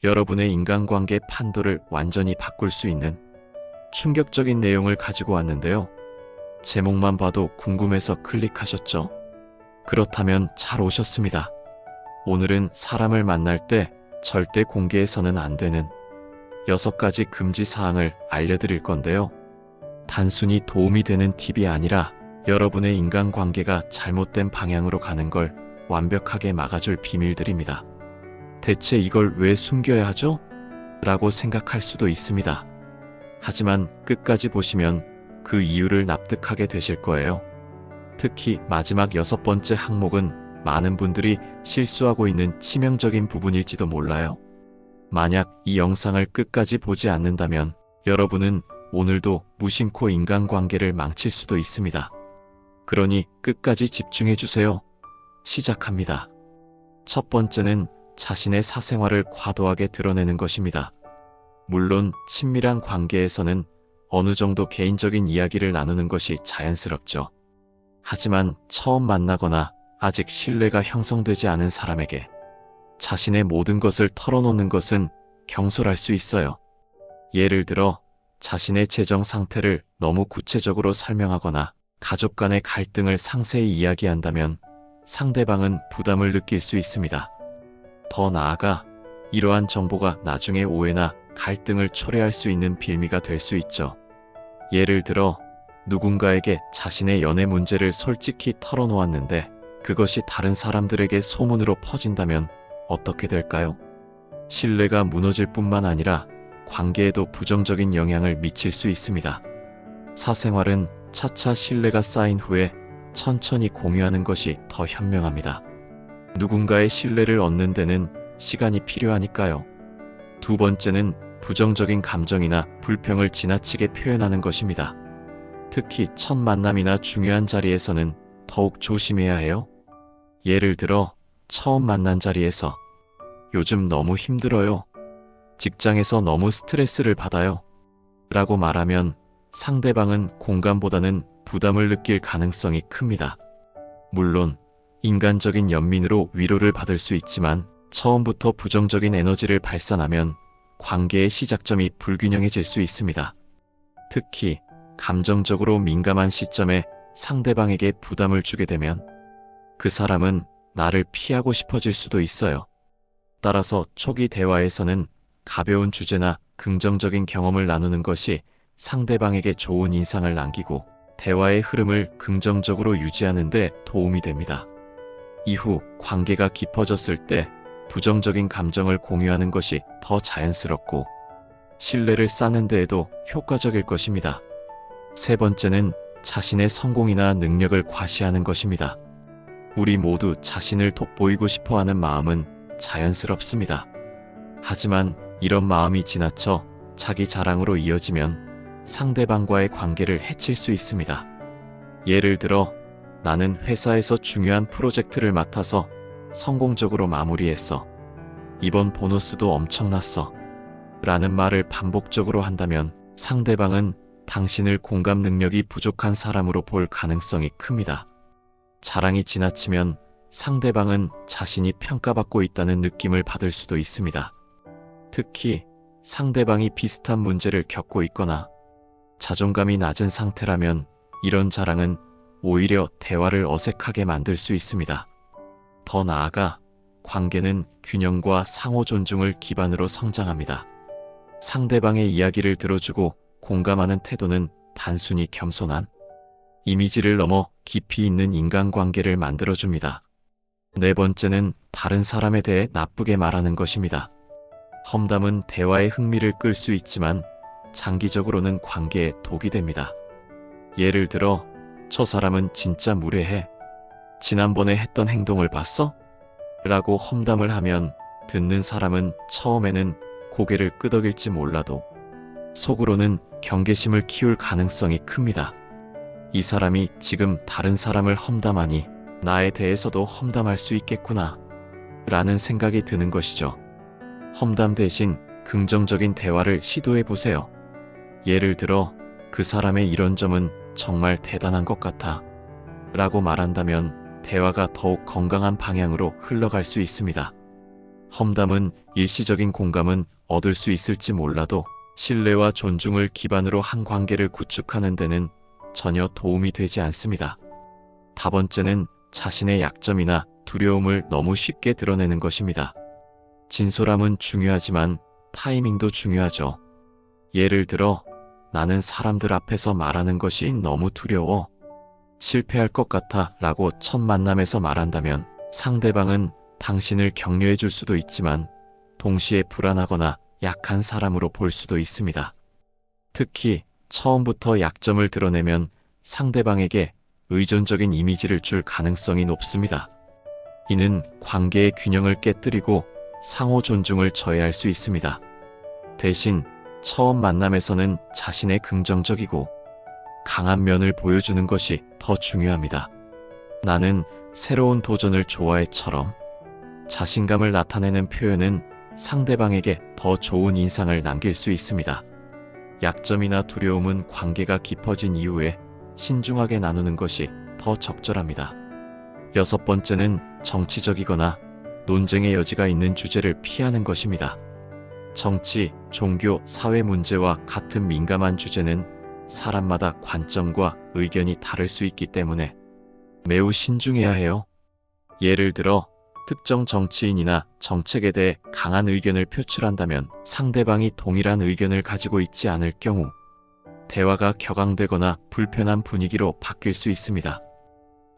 여러분의 인간관계 판도를 완전히 바꿀 수 있는 충격적인 내용을 가지고 왔는데요. 제목만 봐도 궁금해서 클릭하셨죠? 그렇다면 잘 오셨습니다. 오늘은 사람을 만날 때 절대 공개해서는 안 되는 6가지 금지 사항을 알려드릴 건데요. 단순히 도움이 되는 팁이 아니라 여러분의 인간관계가 잘못된 방향으로 가는 걸 완벽하게 막아줄 비밀들입니다. 대체 이걸 왜 숨겨야 하죠? 라고 생각할 수도 있습니다. 하지만 끝까지 보시면 그 이유를 납득하게 되실 거예요. 특히 마지막 6번째 항목은 많은 분들이 실수하고 있는 치명적인 부분일지도 몰라요. 만약 이 영상을 끝까지 보지 않는다면 여러분은 오늘도 무심코 인간관계를 망칠 수도 있습니다. 그러니 끝까지 집중해주세요. 시작합니다. 첫 번째는 자신의 사생활을 과도하게 드러내는 것입니다. 물론 친밀한 관계에서는 어느 정도 개인적인 이야기를 나누는 것이 자연스럽죠. 하지만 처음 만나거나 아직 신뢰가 형성되지 않은 사람에게 자신의 모든 것을 털어놓는 것은 경솔할 수 있어요. 예를 들어 자신의 재정 상태를 너무 구체적으로 설명하거나 가족 간의 갈등을 상세히 이야기한다면 상대방은 부담을 느낄 수 있습니다. 더 나아가 이러한 정보가 나중에 오해나 갈등을 초래할 수 있는 빌미가 될 수 있죠. 예를 들어 누군가에게 자신의 연애 문제를 솔직히 털어놓았는데 그것이 다른 사람들에게 소문으로 퍼진다면 어떻게 될까요? 신뢰가 무너질 뿐만 아니라 관계에도 부정적인 영향을 미칠 수 있습니다. 사생활은 차차 신뢰가 쌓인 후에 천천히 공유하는 것이 더 현명합니다. 누군가의 신뢰를 얻는 데는 시간이 필요하니까요. 두 번째는 부정적인 감정이나 불평을 지나치게 표현하는 것입니다. 특히 첫 만남이나 중요한 자리에서는 더욱 조심해야 해요. 예를 들어 처음 만난 자리에서 요즘 너무 힘들어요. 직장에서 너무 스트레스를 받아요. 라고 말하면 상대방은 공감보다는 부담을 느낄 가능성이 큽니다. 물론 인간적인 연민으로 위로를 받을 수 있지만 처음부터 부정적인 에너지를 발산하면 관계의 시작점이 불균형해질 수 있습니다. 특히 감정적으로 민감한 시점에 상대방에게 부담을 주게 되면 그 사람은 나를 피하고 싶어질 수도 있어요. 따라서 초기 대화에서는 가벼운 주제나 긍정적인 경험을 나누는 것이 상대방에게 좋은 인상을 남기고 대화의 흐름을 긍정적으로 유지하는 데 도움이 됩니다. 이후 관계가 깊어졌을 때 부정적인 감정을 공유하는 것이 더 자연스럽고 신뢰를 쌓는 데에도 효과적일 것입니다. 세 번째는 자신의 성공이나 능력을 과시하는 것입니다. 우리 모두 자신을 돋보이고 싶어하는 마음은 자연스럽습니다. 하지만 이런 마음이 지나쳐 자기 자랑으로 이어지면 상대방과의 관계를 해칠 수 있습니다. 예를 들어 나는 회사에서 중요한 프로젝트를 맡아서 성공적으로 마무리했어. 이번 보너스도 엄청났어. 라는 말을 반복적으로 한다면 상대방은 당신을 공감 능력이 부족한 사람으로 볼 가능성이 큽니다. 자랑이 지나치면 상대방은 자신이 평가받고 있다는 느낌을 받을 수도 있습니다. 특히 상대방이 비슷한 문제를 겪고 있거나 자존감이 낮은 상태라면 이런 자랑은 오히려 대화를 어색하게 만들 수 있습니다. 더 나아가 관계는 균형과 상호 존중을 기반으로 성장합니다. 상대방의 이야기를 들어주고 공감하는 태도는 단순히 겸손한 이미지를 넘어 깊이 있는 인간관계를 만들어줍니다. 네 번째는 다른 사람에 대해 나쁘게 말하는 것입니다. 험담은 대화의 흥미를 끌 수 있지만 장기적으로는 관계에 독이 됩니다. 예를 들어 저 사람은 진짜 무례해. 지난번에 했던 행동을 봤어? 라고 험담을 하면 듣는 사람은 처음에는 고개를 끄덕일지 몰라도 속으로는 경계심을 키울 가능성이 큽니다. 이 사람이 지금 다른 사람을 험담하니 나에 대해서도 험담할 수 있겠구나 라는 생각이 드는 것이죠. 험담 대신 긍정적인 대화를 시도해 보세요. 예를 들어 그 사람의 이런 점은 정말 대단한 것 같아 라고 말한다면 대화가 더욱 건강한 방향으로 흘러갈 수 있습니다. 험담은 일시적인 공감은 얻을 수 있을지 몰라도 신뢰와 존중을 기반으로 한 관계를 구축하는 데는 전혀 도움이 되지 않습니다. 다번째는 자신의 약점이나 두려움을 너무 쉽게 드러내는 것입니다. 진솔함은 중요하지만 타이밍도 중요하죠. 예를 들어, 나는 사람들 앞에서 말하는 것이 너무 두려워. 실패할 것 같아 라고 첫 만남에서 말한다면 상대방은 당신을 격려해 줄 수도 있지만 동시에 불안하거나 약한 사람으로 볼 수도 있습니다. 특히 처음부터 약점을 드러내면 상대방에게 의존적인 이미지를 줄 가능성이 높습니다. 이는 관계의 균형을 깨뜨리고 상호 존중을 저해할 수 있습니다. 대신 처음 만남에서는 자신의 긍정적이고 강한 면을 보여주는 것이 더 중요합니다. 나는 새로운 도전을 좋아해처럼 자신감을 나타내는 표현은 상대방에게 더 좋은 인상을 남길 수 있습니다. 약점이나 두려움은 관계가 깊어진 이후에 신중하게 나누는 것이 더 적절합니다. 여섯 번째는 정치적이거나 논쟁의 여지가 있는 주제를 피하는 것입니다. 정치, 종교, 사회 문제와 같은 민감한 주제는 사람마다 관점과 의견이 다를 수 있기 때문에 매우 신중해야 해요. 예를 들어, 특정 정치인이나 정책에 대해 강한 의견을 표출한다면 상대방이 동일한 의견을 가지고 있지 않을 경우 대화가 격앙되거나 불편한 분위기로 바뀔 수 있습니다.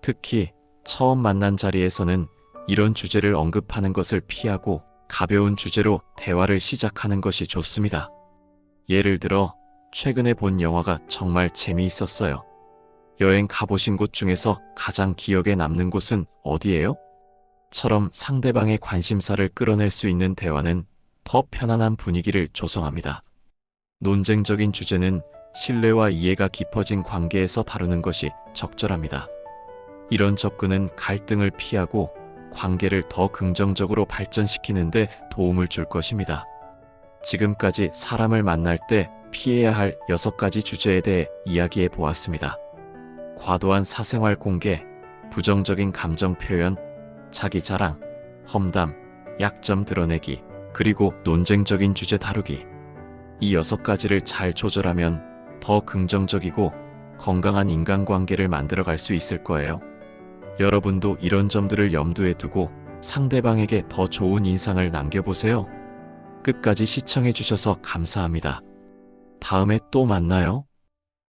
특히 처음 만난 자리에서는 이런 주제를 언급하는 것을 피하고 가벼운 주제로 대화를 시작하는 것이 좋습니다. 예를 들어, 최근에 본 영화가 정말 재미있었어요. 여행 가보신 곳 중에서 가장 기억에 남는 곳은 어디예요? 처럼 상대방의 관심사를 끌어낼 수 있는 대화는 더 편안한 분위기를 조성합니다. 논쟁적인 주제는 신뢰와 이해가 깊어진 관계에서 다루는 것이 적절합니다. 이런 접근은 갈등을 피하고 관계를 더 긍정적으로 발전시키는 데 도움을 줄 것입니다. 지금까지 사람을 만날 때 피해야 할 6가지 주제에 대해 이야기해 보았습니다. 과도한 사생활 공개, 부정적인 감정 표현, 자기 자랑, 험담, 약점 드러내기, 그리고 논쟁적인 주제 다루기. 이 6가지를 잘 조절하면 더 긍정적이고 건강한 인간관계를 만들어갈 수 있을 거예요. 여러분도 이런 점들을 염두에 두고 상대방에게 더 좋은 인상을 남겨보세요. 끝까지 시청해 주셔서 감사합니다. 다음에 또 만나요.